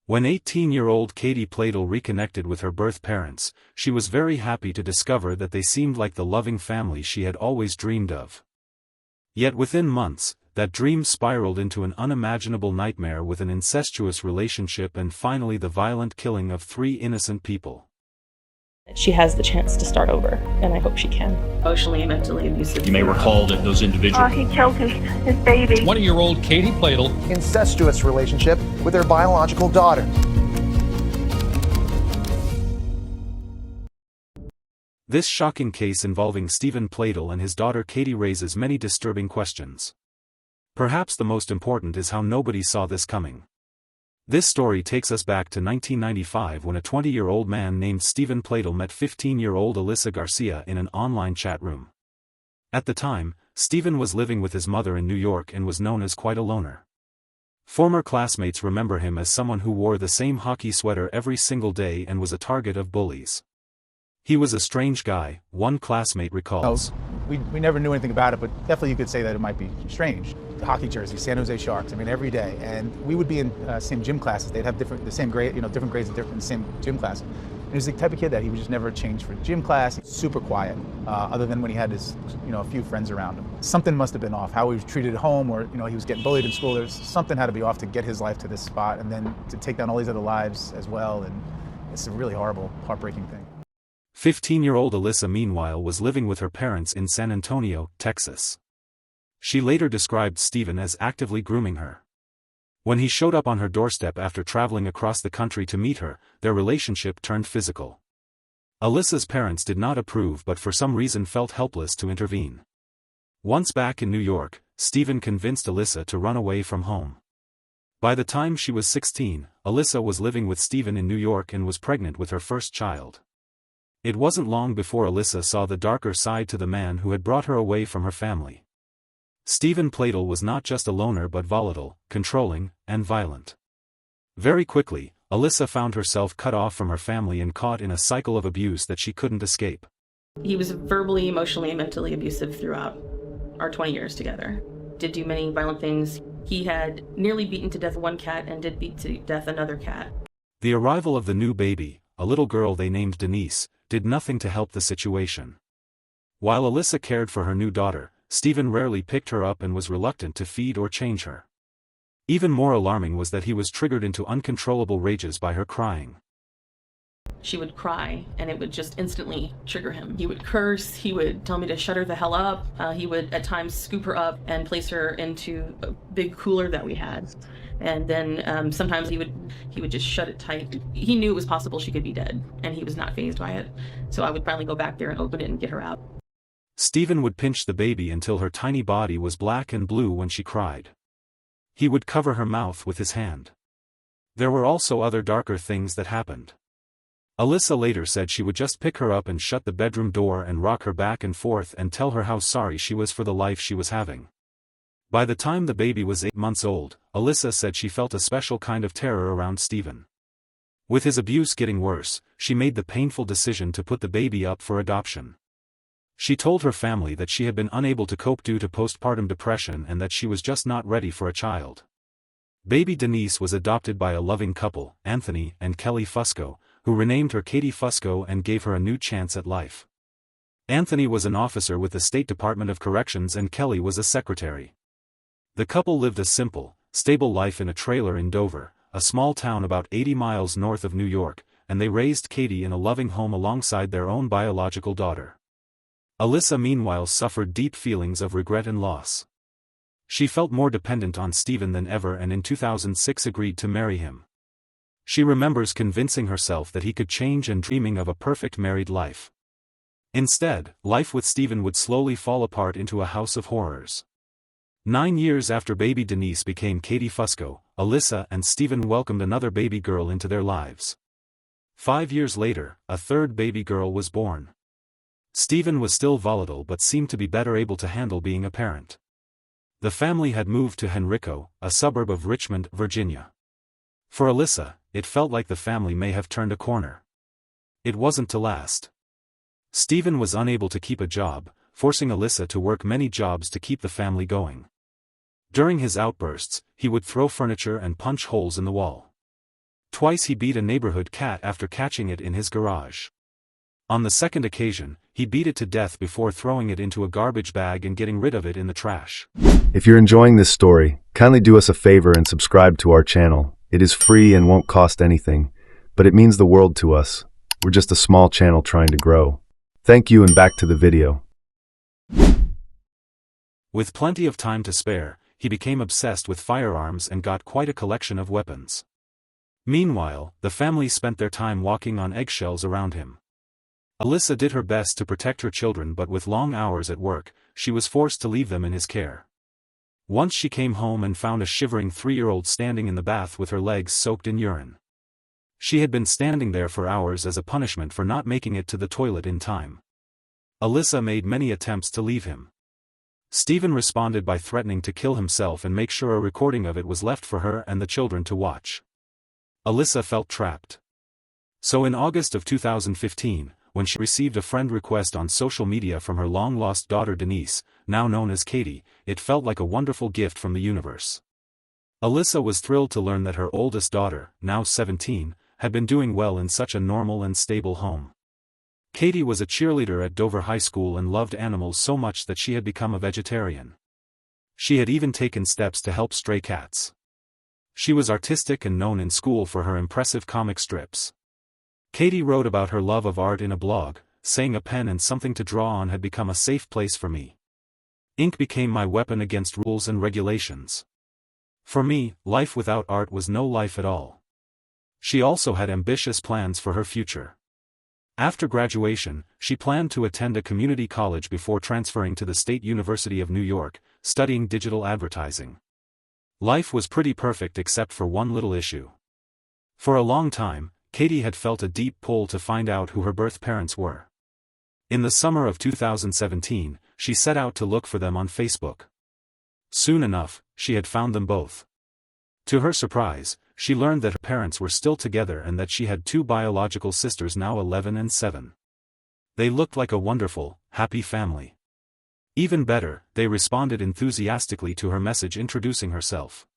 When 18-year-old Katie Pladl reconnected with her birth parents, she was very happy to discover that they seemed like the loving family she had always dreamed of. Yet within months, that dream spiraled into an unimaginable nightmare with an incestuous relationship and finally the violent killing of 3 innocent people. She has the chance to start over, and I hope she can. Emotionally and mentally abusive. You may recall that those individuals. He killed his baby. 20-year-old Katie Pladl. Incestuous relationship with her biological daughter. This shocking case involving Stephen Pladl and his daughter Katie raises many disturbing questions. Perhaps the most important is how nobody saw this coming. This story takes us back to 1995 when a 20-year-old man named Stephen Pladl met 15-year-old Alyssa Garcia in an online chat room. At the time, Stephen was living with his mother in New York and was known as quite a loner. Former classmates remember him as someone who wore the same hockey sweater every single day and was a target of bullies. He was a strange guy, one classmate recalls. We never knew anything about it, but definitely you could say that it might be strange. The hockey jersey, San Jose Sharks, I mean every day. And we would be in same gym classes. They'd have the same grade, different grades in the same gym class. And he was the type of kid that he would just never change for gym class. Super quiet, other than when he had his, a few friends around him. Something must have been off. How he was treated at home, or he was getting bullied in school. There's something had to be off to get his life to this spot, and then to take down all these other lives as well. And it's a really horrible, heartbreaking thing. 15-year-old Alyssa meanwhile was living with her parents in San Antonio, Texas. She later described Stephen as actively grooming her. When he showed up on her doorstep after traveling across the country to meet her, their relationship turned physical. Alyssa's parents did not approve but for some reason felt helpless to intervene. Once back in New York, Stephen convinced Alyssa to run away from home. By the time she was 16, Alyssa was living with Stephen in New York and was pregnant with her first child. It wasn't long before Alyssa saw the darker side to the man who had brought her away from her family. Stephen Pladl was not just a loner but volatile, controlling, and violent. Very quickly, Alyssa found herself cut off from her family and caught in a cycle of abuse that she couldn't escape. He was verbally, emotionally, and mentally abusive throughout our 20 years together. Did do many violent things. He had nearly beaten to death one cat and did beat to death another cat. The arrival of the new baby, a little girl they named Denise, did nothing to help the situation. While Alyssa cared for her new daughter, Stephen rarely picked her up and was reluctant to feed or change her. Even more alarming was that he was triggered into uncontrollable rages by her crying. She would cry, and it would just instantly trigger him. He would curse, he would tell me to shut her the hell up, he would at times scoop her up and place her into a big cooler that we had. And then sometimes he would just shut it tight. He knew it was possible she could be dead, and he was not fazed by it. So I would finally go back there and open it and get her out. Stephen would pinch the baby until her tiny body was black and blue when she cried. He would cover her mouth with his hand. There were also other darker things that happened. Alyssa later said she would just pick her up and shut the bedroom door and rock her back and forth and tell her how sorry she was for the life she was having. By the time the baby was 8 months old, Alyssa said she felt a special kind of terror around Stephen. With his abuse getting worse, she made the painful decision to put the baby up for adoption. She told her family that she had been unable to cope due to postpartum depression and that she was just not ready for a child. Baby Denise was adopted by a loving couple, Anthony and Kelly Fusco, who renamed her Katie Fusco and gave her a new chance at life. Anthony was an officer with the State Department of Corrections and Kelly was a secretary. The couple lived a simple, stable life in a trailer in Dover, a small town about 80 miles north of New York, and they raised Katie in a loving home alongside their own biological daughter. Alyssa meanwhile suffered deep feelings of regret and loss. She felt more dependent on Stephen than ever and in 2006 agreed to marry him. She remembers convincing herself that he could change and dreaming of a perfect married life. Instead, life with Stephen would slowly fall apart into a house of horrors. 9 years after baby Denise became Katie Fusco, Alyssa and Stephen welcomed another baby girl into their lives. 5 years later, a third baby girl was born. Stephen was still volatile but seemed to be better able to handle being a parent. The family had moved to Henrico, a suburb of Richmond, Virginia. For Alyssa, it felt like the family may have turned a corner. It wasn't to last. Stephen was unable to keep a job, forcing Alyssa to work many jobs to keep the family going. During his outbursts, he would throw furniture and punch holes in the wall. Twice he beat a neighborhood cat after catching it in his garage. On the second occasion, he beat it to death before throwing it into a garbage bag and getting rid of it in the trash. If you're enjoying this story, kindly do us a favor and subscribe to our channel. It is free and won't cost anything, but it means the world to us. We're just a small channel trying to grow. Thank you, and back to the video. With plenty of time to spare, he became obsessed with firearms and got quite a collection of weapons. Meanwhile, the family spent their time walking on eggshells around him. Alyssa did her best to protect her children, but with long hours at work, she was forced to leave them in his care. Once she came home and found a shivering 3-year-old standing in the bath with her legs soaked in urine. She had been standing there for hours as a punishment for not making it to the toilet in time. Alyssa made many attempts to leave him. Stephen responded by threatening to kill himself and make sure a recording of it was left for her and the children to watch. Alyssa felt trapped. So in August of 2015, when she received a friend request on social media from her long-lost daughter Denise, now known as Katie, it felt like a wonderful gift from the universe. Alyssa was thrilled to learn that her oldest daughter, now 17, had been doing well in such a normal and stable home. Katie was a cheerleader at Dover High School and loved animals so much that she had become a vegetarian. She had even taken steps to help stray cats. She was artistic and known in school for her impressive comic strips. Katie wrote about her love of art in a blog, saying a pen and something to draw on had become a safe place for me. Ink became my weapon against rules and regulations. For me, life without art was no life at all. She also had ambitious plans for her future. After graduation, she planned to attend a community college before transferring to the State University of New York, studying digital advertising. Life was pretty perfect except for one little issue. For a long time, Katie had felt a deep pull to find out who her birth parents were. In the summer of 2017, she set out to look for them on Facebook. Soon enough, she had found them both. To her surprise, she learned that her parents were still together and that she had 2 biological sisters now 11 and 7. They looked like a wonderful, happy family. Even better, they responded enthusiastically to her message introducing herself.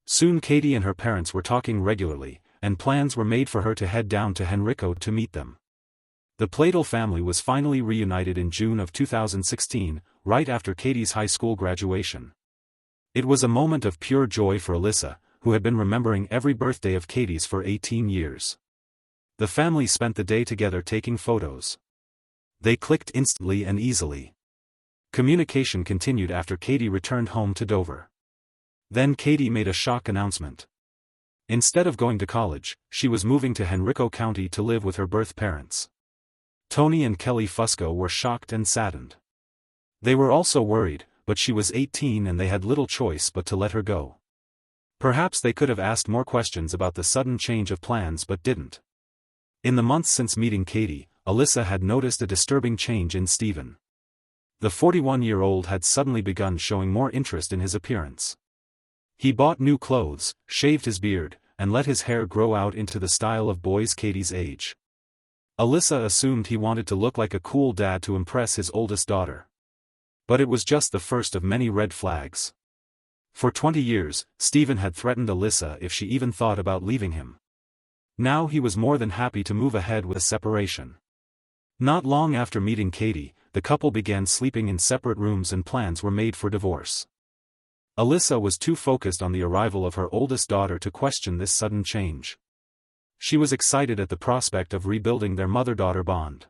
Soon Katie and her parents were talking regularly, and plans were made for her to head down to Henrico to meet them. The Pladl family was finally reunited in June of 2016, right after Katie's high school graduation. It was a moment of pure joy for Alyssa, who had been remembering every birthday of Katie's for 18 years. The family spent the day together taking photos. They clicked instantly and easily. Communication continued after Katie returned home to Dover. Then Katie made a shock announcement. Instead of going to college, she was moving to Henrico County to live with her birth parents. Tony and Kelly Fusco were shocked and saddened. They were also worried, but she was 18 and they had little choice but to let her go. Perhaps they could have asked more questions about the sudden change of plans but didn't. In the months since meeting Katie, Alyssa had noticed a disturbing change in Stephen. The 41-year-old had suddenly begun showing more interest in his appearance. He bought new clothes, shaved his beard, and let his hair grow out into the style of boys Katie's age. Alyssa assumed he wanted to look like a cool dad to impress his oldest daughter. But it was just the first of many red flags. For 20 years, Stephen had threatened Alyssa if she even thought about leaving him. Now he was more than happy to move ahead with a separation. Not long after meeting Katie, the couple began sleeping in separate rooms and plans were made for divorce. Alyssa was too focused on the arrival of her oldest daughter to question this sudden change. She was excited at the prospect of rebuilding their mother-daughter bond.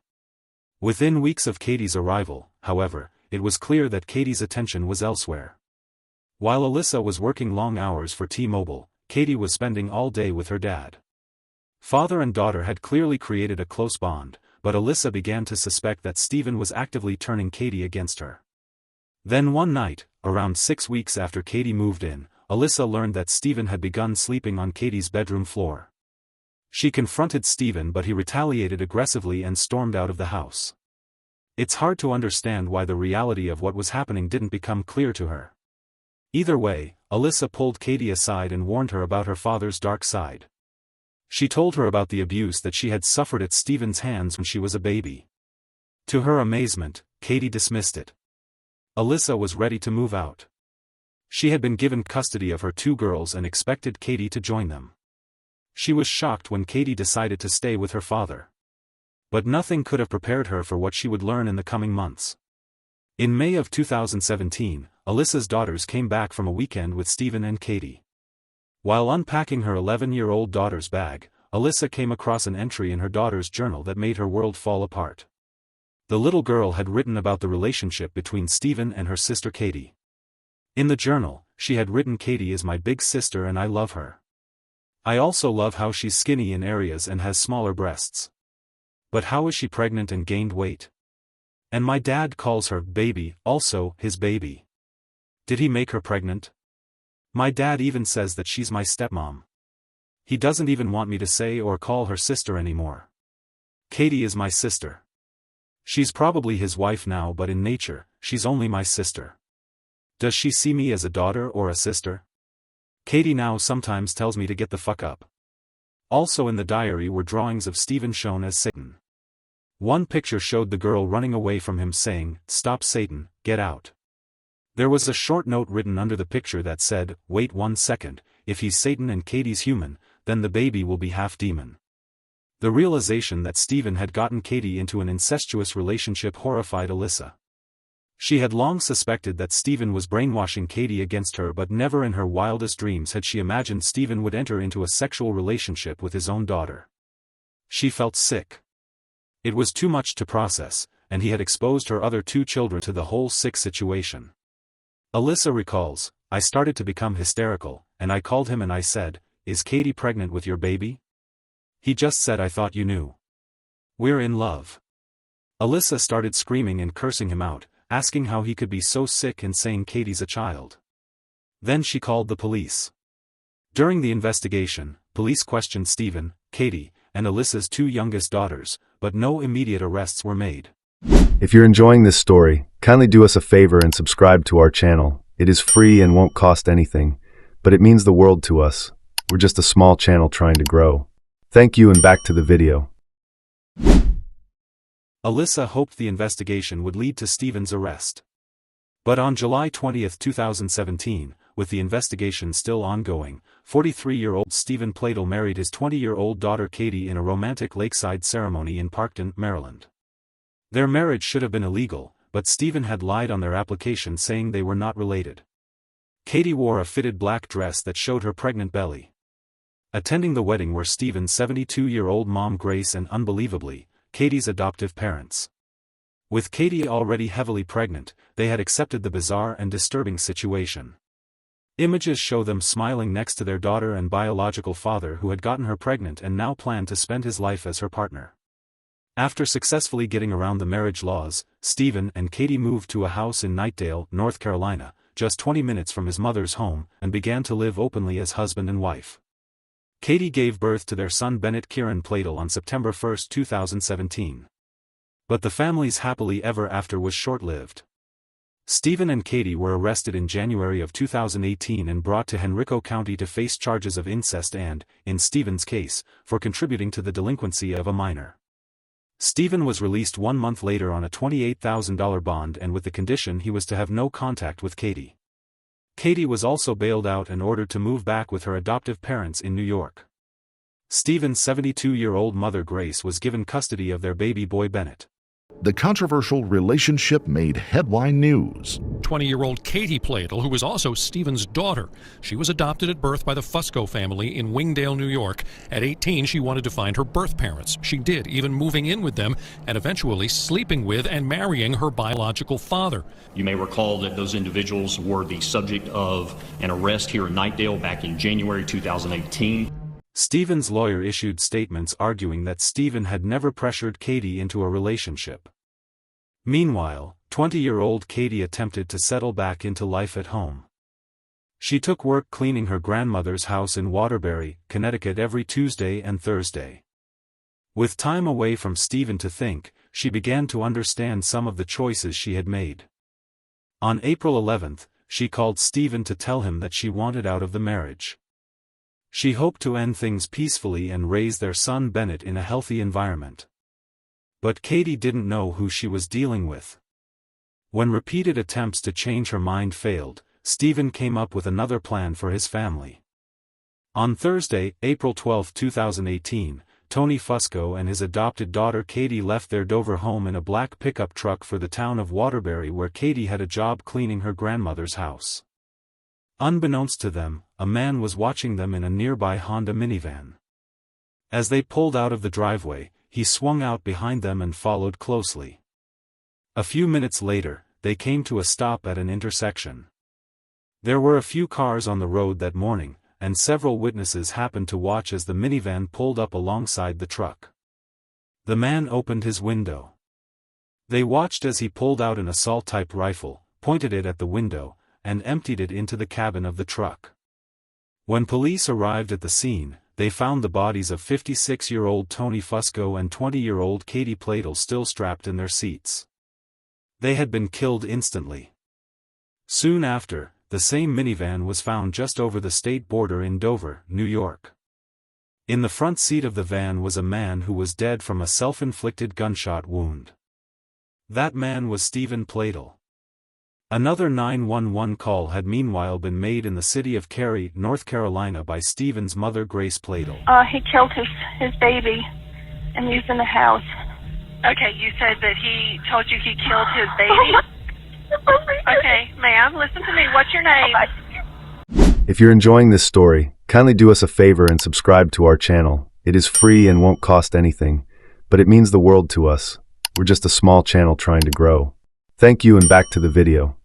Within weeks of Katie's arrival, however, it was clear that Katie's attention was elsewhere. While Alyssa was working long hours for T-Mobile, Katie was spending all day with her dad. Father and daughter had clearly created a close bond, but Alyssa began to suspect that Stephen was actively turning Katie against her. Then one night, around 6 weeks after Katie moved in, Alyssa learned that Stephen had begun sleeping on Katie's bedroom floor. She confronted Stephen, but he retaliated aggressively and stormed out of the house. It's hard to understand why the reality of what was happening didn't become clear to her. Either way, Alyssa pulled Katie aside and warned her about her father's dark side. She told her about the abuse that she had suffered at Stephen's hands when she was a baby. To her amazement, Katie dismissed it. Alyssa was ready to move out. She had been given custody of her 2 girls and expected Katie to join them. She was shocked when Katie decided to stay with her father. But nothing could have prepared her for what she would learn in the coming months. In May of 2017, Alyssa's daughters came back from a weekend with Stephen and Katie. While unpacking her 11-year-old daughter's bag, Alyssa came across an entry in her daughter's journal that made her world fall apart. The little girl had written about the relationship between Stephen and her sister Katie. In the journal, she had written, "Katie is my big sister and I love her. I also love how she's skinny in areas and has smaller breasts. But how is she pregnant and gained weight? And my dad calls her baby, also his baby. Did he make her pregnant? My dad even says that she's my stepmom. He doesn't even want me to say or call her sister anymore. Katie is my sister. She's probably his wife now, but in nature, she's only my sister. Does she see me as a daughter or a sister? Katie now sometimes tells me to get the fuck up." Also in the diary were drawings of Stephen shown as Satan. One picture showed the girl running away from him saying, "Stop Satan, get out." There was a short note written under the picture that said, "Wait 1 second, if he's Satan and Katie's human, then the baby will be half demon." The realization that Stephen had gotten Katie into an incestuous relationship horrified Alyssa. She had long suspected that Stephen was brainwashing Katie against her, but never in her wildest dreams had she imagined Stephen would enter into a sexual relationship with his own daughter. She felt sick. It was too much to process, and he had exposed her other 2 children to the whole sick situation. Alyssa recalls, "I started to become hysterical, and I called him and I said, 'Is Katie pregnant with your baby?' He just said, 'I thought you knew. We're in love.'" Alyssa started screaming and cursing him out, asking how he could be so sick and saying Katie's a child. Then she called the police. During the investigation, police questioned Stephen, Katie, and Alyssa's 2 youngest daughters, but no immediate arrests were made. If you're enjoying this story, kindly do us a favor and subscribe to our channel. It is free and won't cost anything, but it means the world to us. We're just a small channel trying to grow. Thank you, and back to the video. Alyssa hoped the investigation would lead to Stephen's arrest. But on July 20, 2017, with the investigation still ongoing, 43-year-old Stephen Pladl married his 20-year-old daughter Katie in a romantic lakeside ceremony in Parkton, Maryland. Their marriage should have been illegal, but Stephen had lied on their application saying they were not related. Katie wore a fitted black dress that showed her pregnant belly. Attending the wedding were Stephen's 72-year-old mom Grace and, unbelievably, Katie's adoptive parents. With Katie already heavily pregnant, they had accepted the bizarre and disturbing situation. Images show them smiling next to their daughter and biological father, who had gotten her pregnant and now planned to spend his life as her partner. After successfully getting around the marriage laws, Stephen and Katie moved to a house in Knightdale, North Carolina, just 20 minutes from his mother's home, and began to live openly as husband and wife. Katie gave birth to their son Bennett Kieran Pladl on September 1, 2017. But the family's happily ever after was short-lived. Stephen and Katie were arrested in January of 2018 and brought to Henrico County to face charges of incest and, in Stephen's case, for contributing to the delinquency of a minor. Stephen was released 1 month later on a $28,000 bond and with the condition he was to have no contact with Katie. Katie was also bailed out and ordered to move back with her adoptive parents in New York. Stephen's 72-year-old mother Grace was given custody of their baby boy Bennett. The controversial relationship made headline news. 20-year-old Katie Pladl, who was also Stephen's daughter. She was adopted at birth by the Fusco family in Wingdale, New York. At 18, she wanted to find her birth parents. She did, even moving in with them and eventually sleeping with and marrying her biological father. You may recall that those individuals were the subject of an arrest here in Knightdale back in January 2018. Stephen's lawyer issued statements arguing that Stephen had never pressured Katie into a relationship. Meanwhile, 20-year-old Katie attempted to settle back into life at home. She took work cleaning her grandmother's house in Waterbury, Connecticut every Tuesday and Thursday. With time away from Stephen to think, she began to understand some of the choices she had made. On April 11, she called Stephen to tell him that she wanted out of the marriage. She hoped to end things peacefully and raise their son Bennett in a healthy environment. But Katie didn't know who she was dealing with. When repeated attempts to change her mind failed, Stephen came up with another plan for his family. On Thursday, April 12, 2018, Tony Fusco and his adopted daughter Katie left their Dover home in a black pickup truck for the town of Waterbury, where Katie had a job cleaning her grandmother's house. Unbeknownst to them, a man was watching them in a nearby Honda minivan. As they pulled out of the driveway, he swung out behind them and followed closely. A few minutes later, they came to a stop at an intersection. There were a few cars on the road that morning, and several witnesses happened to watch as the minivan pulled up alongside the truck. The man opened his window. They watched as he pulled out an assault-type rifle, pointed it at the window, and emptied it into the cabin of the truck. When police arrived at the scene, they found the bodies of 56-year-old Tony Fusco and 20-year-old Katie Pladl still strapped in their seats. They had been killed instantly. Soon after, the same minivan was found just over the state border in Dover, New York. In the front seat of the van was a man who was dead from a self-inflicted gunshot wound. That man was Stephen Pladl. Another 911 call had meanwhile been made in the city of Cary, North Carolina by Stephen's mother, Grace Pladl. He killed his baby, and he's in the house. Okay, you said that he told you he killed his baby? Okay, ma'am, listen to me. What's your name? If you're enjoying this story, kindly do us a favor and subscribe to our channel. It is free and won't cost anything, but it means the world to us. We're just a small channel trying to grow. Thank you, and back to the video.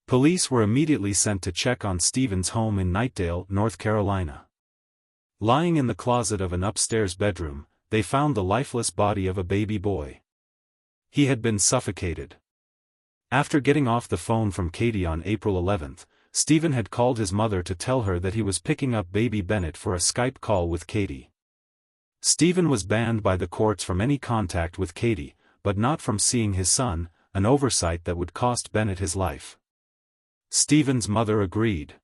Police were immediately sent to check on Stephen's home in Knightdale, North Carolina. Lying in the closet of an upstairs bedroom, they found the lifeless body of a baby boy. He had been suffocated. After getting off the phone from Katie on April 11, Stephen had called his mother to tell her that he was picking up baby Bennett for a Skype call with Katie. Stephen was banned by the courts from any contact with Katie, but not from seeing his son, an oversight that would cost Bennett his life. Stephen's mother agreed.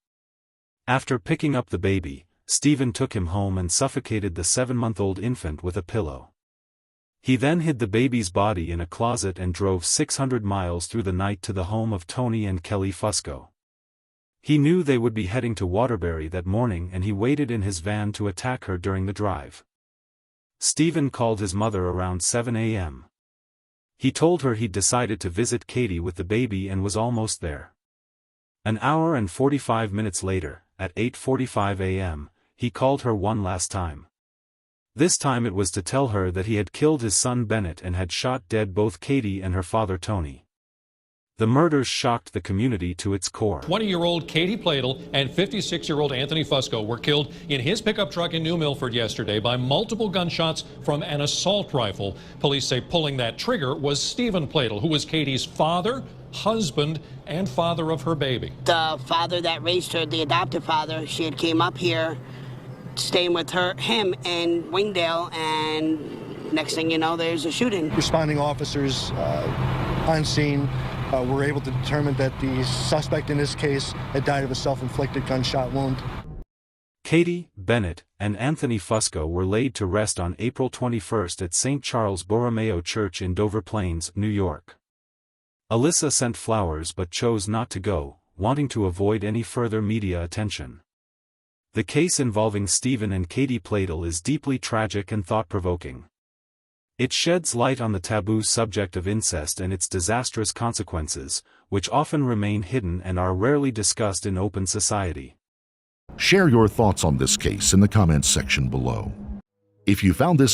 After picking up the baby, Stephen took him home and suffocated the 7-month-old infant with a pillow. He then hid the baby's body in a closet and drove 600 miles through the night to the home of Tony and Kelly Fusco. He knew they would be heading to Waterbury that morning, and he waited in his van to attack her during the drive. Stephen called his mother around 7 a.m. He told her he'd decided to visit Katie with the baby and was almost there. An hour and 45 minutes later, at 8:45 a.m., he called her one last time. This time it was to tell her that he had killed his son Bennett and had shot dead both Katie and her father Tony. The murders shocked the community to its core. 20-year-old Katie Pladl and 56-year-old Anthony Fusco were killed in his pickup truck in New Milford yesterday by multiple gunshots from an assault rifle. Police say pulling that trigger was Stephen Pladl, who was Katie's father, husband, and father of her baby. The father that raised her, the adoptive father, she had came up here, staying with him in Wingdale, and next thing you know, there's a shooting. Responding officers on scene were able to determine that the suspect in this case had died of a self-inflicted gunshot wound. Katie, Bennett, and Anthony Fusco were laid to rest on April 21 at St. Charles Borromeo Church in Dover Plains, New York. Alyssa sent flowers but chose not to go, wanting to avoid any further media attention. The case involving Stephen and Katie Pladl is deeply tragic and thought-provoking. It sheds light on the taboo subject of incest and its disastrous consequences, which often remain hidden and are rarely discussed in open society. Share your thoughts on this case in the comments section below. If you found this